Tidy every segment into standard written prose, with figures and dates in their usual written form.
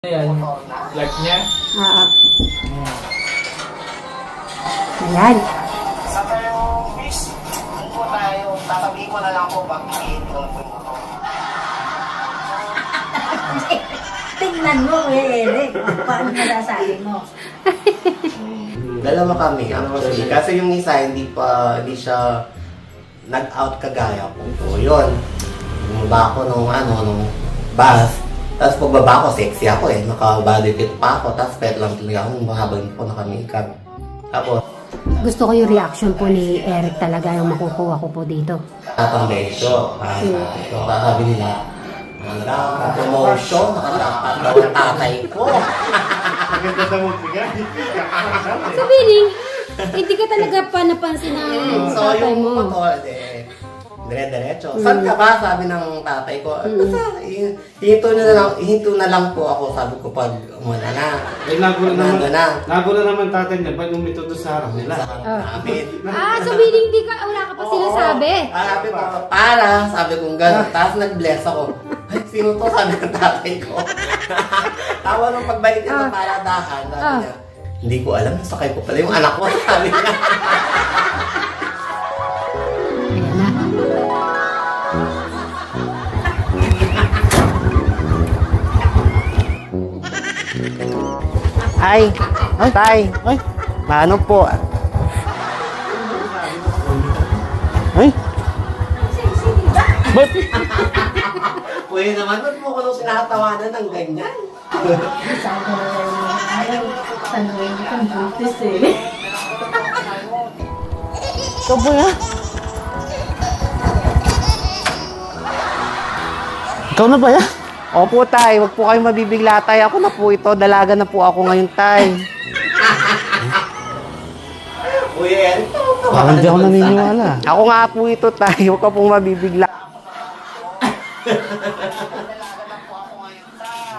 Ayan, like niya. Oo. Ayan. Sa tayo, miss, ano po tayo, tatabihin ko na lang po pag iitin ko lang po yung motor. Tingnan mo, Kuya Eric. Paano masasabi mo? Dalawa kami actually. Kasi yung isa hindi siya nag-out kagaya ko. So yun, bumaba ako nung bus. Tapos pagbaba ko, sexy ako eh. Naka-body fit pa ako. Tapos pet lang talaga ako. Mahabang po naka-makeup. Tapos, Gusto ko yung reaction po ni Eric talaga yung makukuha ko po dito. tatambesyo. Sabi nila, promotion, nakatapat daw ang tatay ko. Maganda sa magbigay. Sabihin, hindi ka talaga pa napansin ng So tatay yung mo. motor, dire-diretso. Saan ka ba? Sabi ng tatay ko. Basta, hinto na lang po ako. Sabi ko pag umana na. Eh, nagulo naman tatay niya. Ba't umito doon sa harap nila? Sabihin, hindi ka, wala ka pa sinasabi. Sabi ko, sabi ko gano'n. Tapos nag-bless ako. Ay, sino to? Sabi ng tatay ko. Tawa nung pagbalik niya sa paradahan. Sabi niya, hindi ko alam. Sakay ko pala yung anak ko. Sabi niya. Ayan na. Ay, tay. Ay, paano po? Ay. Ba't? Pwede naman, ba't mo ko nung sinatawanan ng ganyan? Sabi ko ayaw, tanungin ko kung butis eh. Ito po yan? Ikaw na ba yan? Opo, tay. Huwag po kayong mabibigla, tay. Ako na po ito. Dalaga na po ako ngayon, tay. Uy, Parang di ako naniniwala. ako nga po ito, tay. Huwag ka pong mabibigla.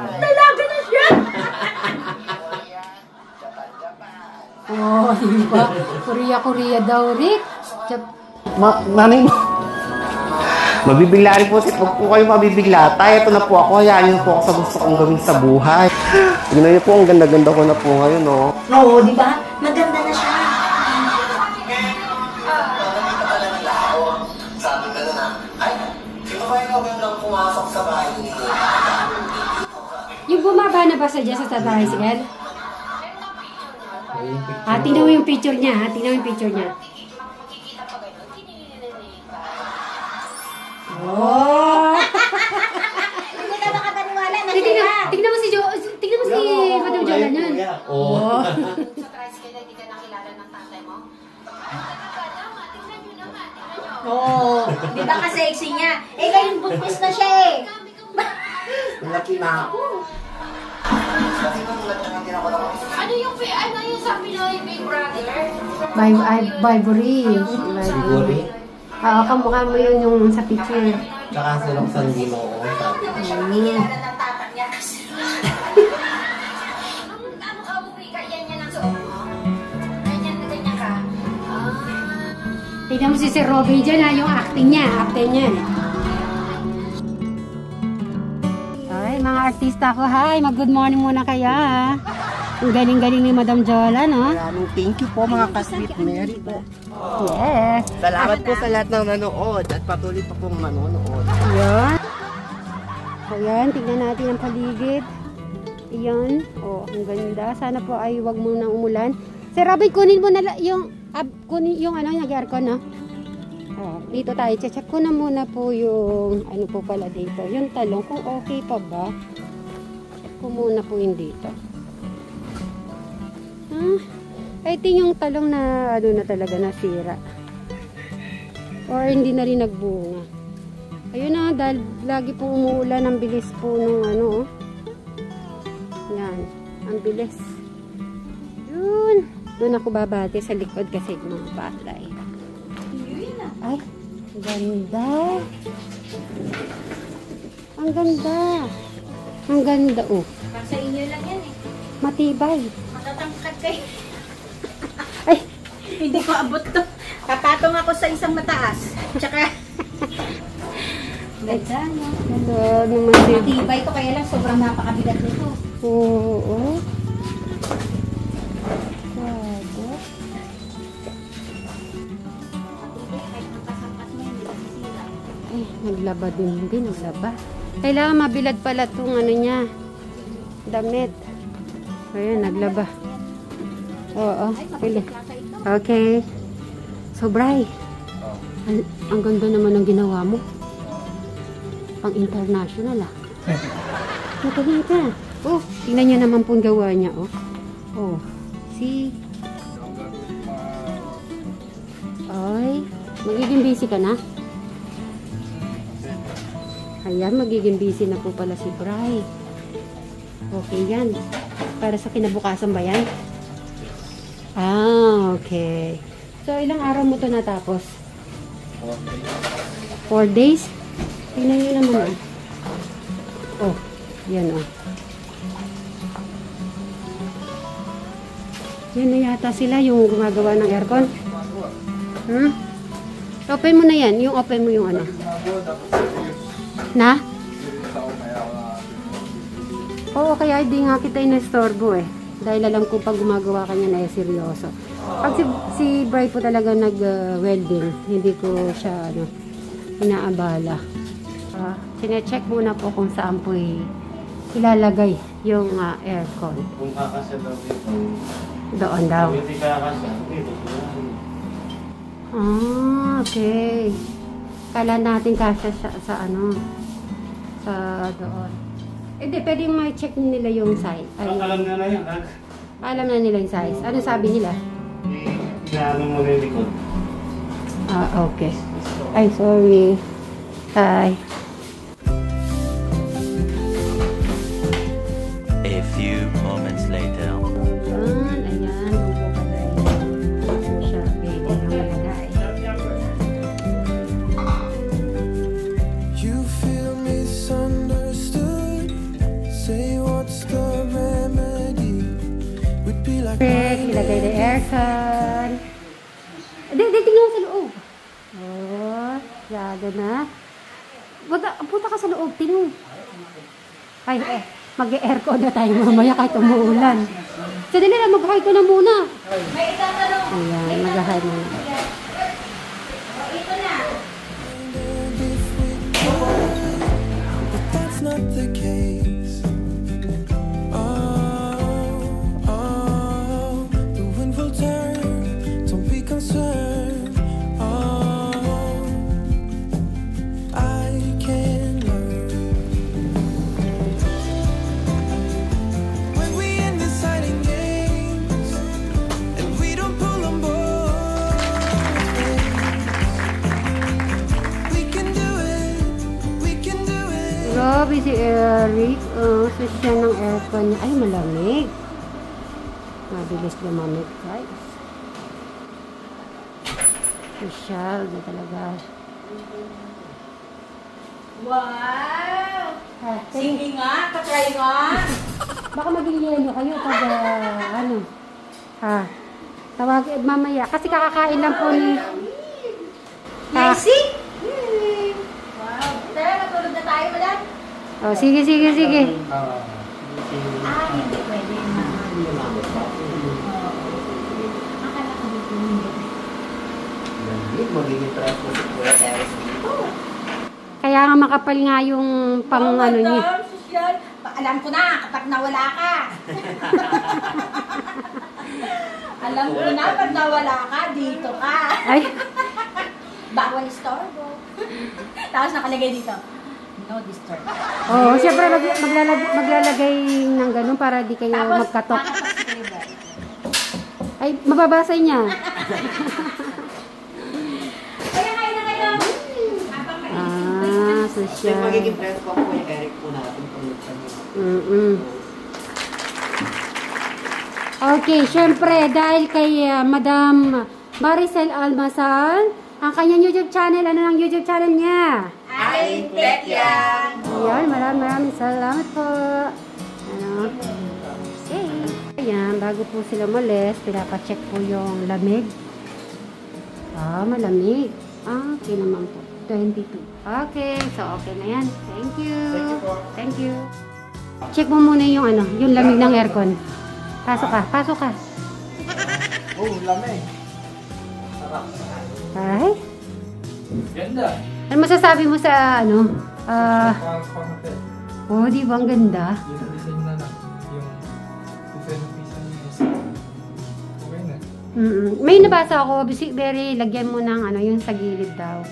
Dalaga na siya! Oh, di ba? Korea daw, Rick. Nanay mo. Mabibigla rin po. Huwag po kayo mabibigla. Tay, ito na po ako. Hayaan niyo po ako sa gusto kong gawin sa buhay. Tignan niyo po, ang ganda-ganda ko na po ngayon, no? Oo, di ba? Maganda na siya. Sabi ka na, ay, sino ba yung lang pumasok sa bahay niyo? Yung bumaba na ba sa dyan sa tricycle? Tingnan mo yung picture niya, Tingnan mo yung picture niya. Oh! Hindi ka makapaniwala na Tingnan mo si Madam Jola niyan. Oh. Sa tricycle, hindi ka nakilala ng tatay mo? Oo. Di ba ka-sexy niya? Eh, ngayon buntis na siya eh. Malaki na ako. Kasi nung nagtangin ako ng Ano yung sa Pinoy Big Brother? Vibory. Siguro. Oo, kamukha mo yun yung sa picture. Tsaka si Roxanne Ginoo. Sabi ko. Kilala ng tatay niya kasi. Ano ka umuwi ka? Yan ang suot mo? Ganyan na ganyan ka? Tingnan mo si Sir Robin dyan yung acting niya. Ay, mga artista ko, hi. Mag-good morning muna kayo, ha. Ang galing-galing ni Madam Jola, no? Maraming thank you po mga ka-sweet Mary po. Yes. Salamat po sa lahat ng nanood at patuloy pa pong manonood. Ayan. Ayan, tignan natin ang paligid. Ayan. Oh, ang ganda. Sana po ay wag mo nang umulan. Sir Robin, kunin mo na yung nag-aircon, no? Oh, dito tayo. Check ko na muna po yung ano po pala dito. Yung talong, kung okay pa ba. Check ko muna po yung dito. I think yung talong na ano na talaga nasira. Or hindi na rin nagbunga. Ayun na, dahil lagi pong umuulan, ang bilis po nung ano. Yan, ang bilis. Yun. Doon ako babati sa likod kasi mga patay. Ay, ganda. Ang ganda. Ang ganda, oh. Sa inyo lang yan eh. Matibay. Matatangkad kayo. Ay, Hindi ko abot to. Kakatong ako sa isang mataas. Tsaka, ganda, no? Ganda naman din. matibay to kaya lang sobrang napakabigat nito. Oo. Grabe. Ay, naglaba din. Hindi, naglaba. Kailangan mabilad pala itong ano niya. Damit. Ayan, naglaba. Oo. Okay. So, Bri. Ang ganda naman ng ginawa mo. Pang international ah. Natalin ka. Oh, tingnan niyo naman po ang gawa niya. Oh. See? Ay, magiging busy ka na? Ayan, magiging busy na po pala si Bri. Okay yan. Para sa kinabukasan ba yan? Ah, okay. So, ilang araw mo ito natapos? 4 days? Tingnan nyo naman. Oh, yan oh. Yan na yata sila yung gumagawa ng aircon. Open mo na yan. Yung open mo yung ano. Na? Oo, kaya hindi nga kita inestorbo eh. Dahil alam ko pag gumagawa ka niya na seryoso. Pag si Bri po talaga nag-welding, hindi ko siya inaabala. Sine-check muna po kung saan po ilalagay yung aircon. Kung kakasya daw dito. Doon daw. Kung hindi kakasya, dito. Okay. Kala natin kasya sa ano. Sa doon. Hindi, pwedeng ma-check nila yung size. Alam na yan. Alam na nila yung size. Ano sabi nila? Inaano mo rin likod. Okay. Ay, sorry. Hi. A few moments later. Ayan. Ano siya? Pwede na malagay. You feel misunderstood. Say what's the remedy? Would be like Ilagay na aircon. Hindi, tingnan mo sa loob. Oh, yado na. Punta ka sa loob, tingnan. Ay, mag-aircon na tayo mamaya kahit umuulan. So, dali lang, mag-hide ka na muna. May itatanong. Ayan, mag-hide muna. Ito na. but that's not the case. Oh, the wind will turn. Don't be concerned. Oh, I can learn when we end the silent games and we don't pull them both ways. We can do it. We can do it. Grabe si Eric. So siya ng aircon niya. Ay, malamig. Mabilis lumamig, guys. Social na talaga. Wow! Sige. Sige nga, patry nga. Baka maging yelo kayo pag ano. Tawag mamaya. Kasi kakakain lang po ni... Nancy? Wow. Tara, matulog na tayo, madam. Oh, sige. Hindi pwede. Akala ko dito hindi. Magiging transpo si Kuya Teres dito. Kaya nga makapal nga yung pang ano niya. Madam, sosyal. Alam ko na, kapag nawala ka. Alam ko na, pag nawala ka, dito ka. Ay, Bawal istorbo. Tapos nakalagay dito, no disturb. oh, siyempre maglalagay ng ganun para di kayo magkatok. Ay, mababasa niya. Kaya kayo na kayo. Kasi Social. magiging friends ko Kuya Eric po natin kung Okay, syempre, dahil kay Madam Maricel Almasal, ang kanyang YouTube channel, ano ang YouTube channel niya? Ay, Tetyan. Ayan, maraming salamat po. Ano? Okay. Ayan, bago po sila umalis, pinapacheck po yung lamig. Malamig. Okay naman po. 22. Okay, so okay na yan. Thank you. Thank you. Check mo muna yung ano, yung lamig ng aircon. Pasok ka, pasok ka. Oh, lamig. Sarap. Ay, Ganda. ano masasabi mo sa ano? Pang-hotel. Oh, di ba ang ganda? Yung design na lang. Yung design ng pizza niya. Okay na. May nabasa ako, very lagyan mo ng ano, yung sa gilid daw.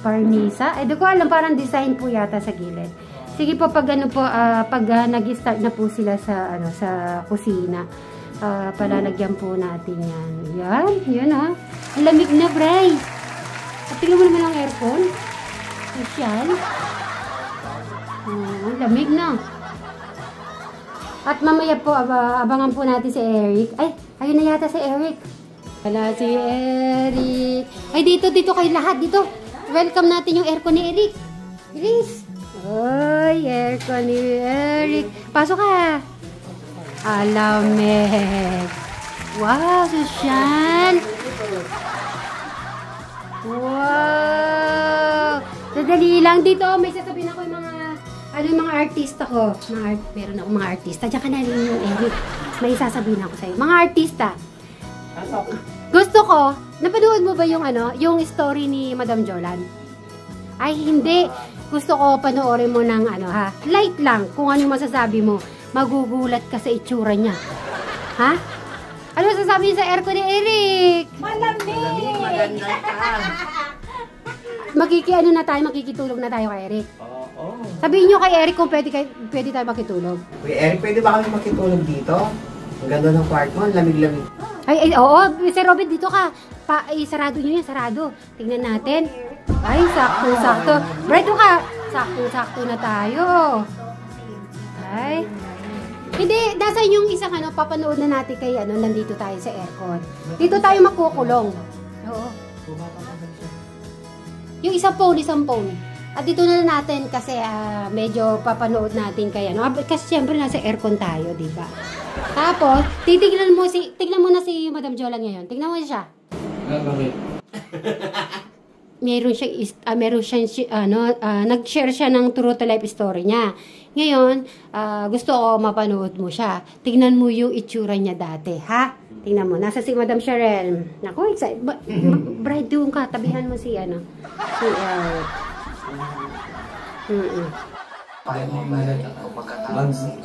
Parnisa. Eh, di ko alam, parang design po yata sa gilid. Sige po, pag ano po, pag nag-start na po sila sa ano, sa kusina, palalagyan po natin yan. Yan, yan ha. Ang lamig na, Bray. At tingnan mo naman ang aircon. Social. Lamig na. At mamaya po, abangan po natin si Eric. Ay, ayun na yata si Eric. Wala si Eric. Ay, dito kayo lahat. Dito. Welcome natin yung aircon ni Eric. Bilis. Ay, aircon ni Eric. Pasok ka. Alamig. Wow, sosyal. Wow. Sadali lang dito. May sasabihin ako yung mga yung mga artista ko. Meron ako mga artista. Diyan ka na rin yung Eric. May sasabihin ako sa'yo. Mga artista. Gusto ko, napanood mo ba yung yung story ni Madam Jolan? Ay, hindi. Gusto ko panoorin mo ng light lang kung ano masasabi mo. Magugulat ka sa itsura niya. Ha? Ano masasabi niyo sa aircon ni Eric? Malamig! Maganda ka. Makikitulog na tayo kay Eric. Oo. Sabihin niyo kay Eric kung pwede tayo makitulog. Kuya Eric, pwede ba kami makitulog dito? Ang ganda ng kwarto mo, lamig-lamig. Ay, oo. Sir Robin, dito ka. Sarado nyo yan, sarado. Tingnan natin. Ay, sakto-sakto. Bredo ka. Sakto-sakto na tayo. Ay. Hindi, nasaan yung isang papanood na natin kay nandito tayo sa aircon. Dito tayo makukulong. Oo. Yung isang phone. At dito na natin kasi medyo papanood natin kay kasi syempre nasa aircon tayo, di ba? Tapos, tignan mo na si Madam Jolan ngayon. Tignan mo siya. Bakit? Meron siyang nag-share siya ng true to life story niya. Ngayon, gusto ko mapanood mo siya. Tignan mo yung itsura niya dati, ha? Tingnan mo, nasa si Madam Cheryl. Naku, excited. Bride, doon ka, tabihan mo si Eric.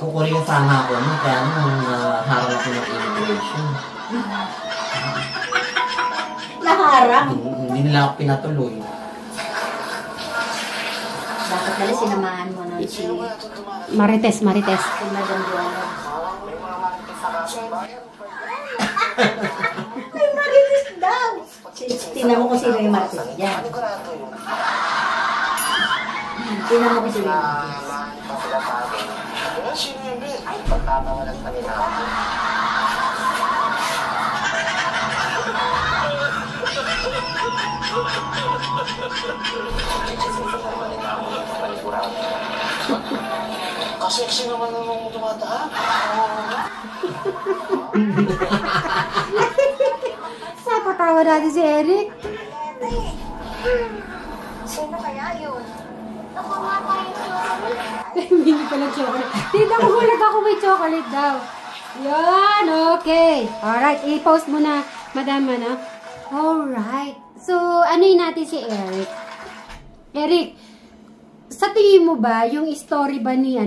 Kukunin sana ako, kaya naharap ako ng immigration. Naharap? Hindi nila ako pinatuloy. Dapat pala sinamahan mo nun si Marites. si Madam Jolan. May marites daw! Tingnan mo kung sino yung marites dyan. Tingnan mo kung sino yung marites. Sino yung Ben? Pagtatawanan pa nila ako. Kaseksi naman nung tumataan. Saan patawa natin si Eric? Sino kaya yun? Hindi pala chocolate. Tita, kumulat ako may chocolate daw. Yan, okay. Alright, i-post mo na, madam, Alright. So, natin si Eric? Eric, sa tingin mo ba, yung story ba ni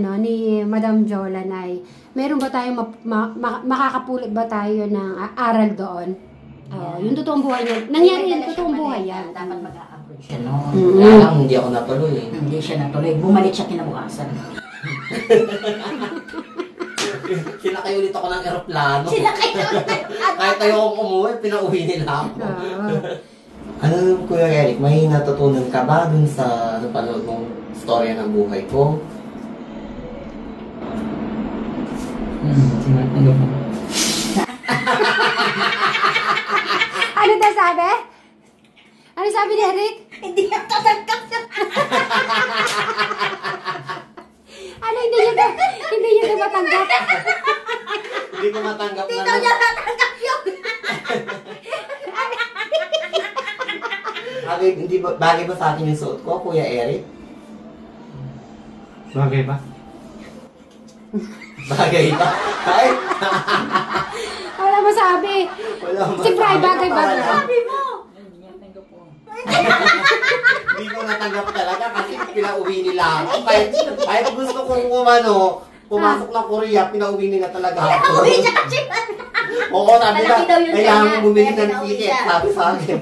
Madam Jolan ay, meron ba tayong makakapulot ba tayo ng aral doon? Yung totoong buhay niya. Nangyari yung totoong buhay yan. Dapat mag-a-approach siya, no? Kaya lang, hindi ako natuloy. Hindi siya natuloy. Bumalik siya kinabukasan. Sinakay ulit ako ng eroplano. Sinakay ulit. Kahit tayo akong umuwi, pinauwi nila ako. Kuya Eric, may natutunan ka ba dun sa napanood mong storya ng buhay ko? Ano daw sabi? Ano sabi ni Eric? Hindi niya tatanggap siya. Hindi niya matanggap? Hindi ko matanggap Hindi daw niya tatanggap yun. Bagay ba sa akin yung suot ko, Kuya Eric? Bagay ba? Bagay ba? Ay? Wala masabi. Wala Si Fry, bagay ba? Sabi mo! Hindi ko natanggap talaga kasi pinauwi nila ako. Kahit gusto kong pumasok ng Korea, pinauwi nila talaga ako. Uwi niya kasi. Oo, sabi na, Malaki daw yun sa kailangan niya, bumili kaya ng pinauwi ticket, siya. sabi sa akin.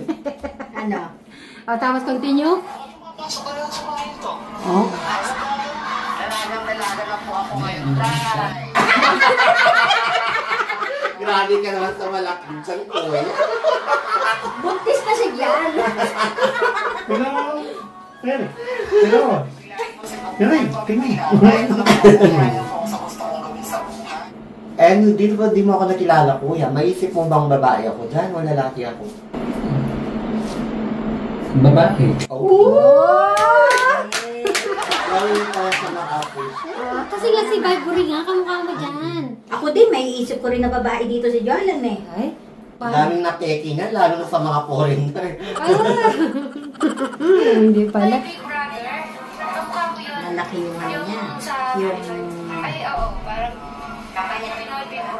Ano? O, tapos continue. Pasok ko lang sa mga ito. Oh. Dalagang-dalaga na po ako ngayon. Grabe ka naman sa malaking tiyan ko eh. Buntis na siya dyan. Eh, di mo ako nakilala, kuya. Maisip mo bang babae ako dyan o lalaki ako? Babae. Lalo pa sa nakapoy. Kasi nga si Vibery nga, kamukha mo dyan. Ako din, may isip ko rin na babae dito si Jolan eh. Ay, Daming napekingan, lalo na sa mga foreigner. Hindi pala. Lalaki yung ano niya. Yung Ay, oo, parang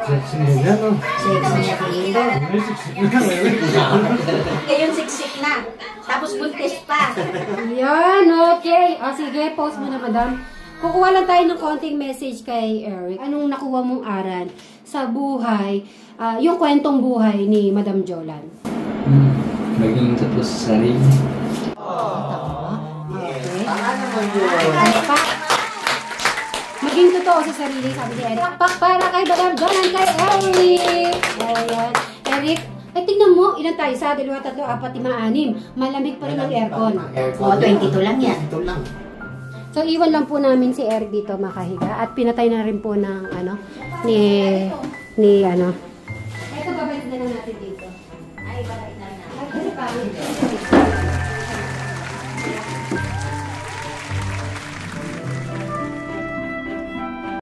Sexy na yan, oh. sexy niya dito. May sexy na yan. Ngayon siksik na. Tapos buntis pa. Yan, okay. O sige, post mo na, madam. Kukuha lang tayo ng konting message kay Eric. Anong nakuha mong aral sa buhay, yung kwentong buhay ni Madam Jolan? Maging tatlo sa sarili. Okay. Tama naman yun. Pakpak. Maging totoo sa sarili, sabi ni Eric. Pakpak para kay Madam Jolan, kay Eric. Ayan. Eric, ay tingnan mo, ilan tayo? 1, 2, 3, 4, 5, 6. Malamig pa rin ang aircon. O, 22 lang yan. Ito lang. So, iwan lang po namin si Eric dito makahiga. At pinatay na rin po ng, ni, Ito, babalik na lang natin dito. Ay, bakit na Ay, kasi pangit.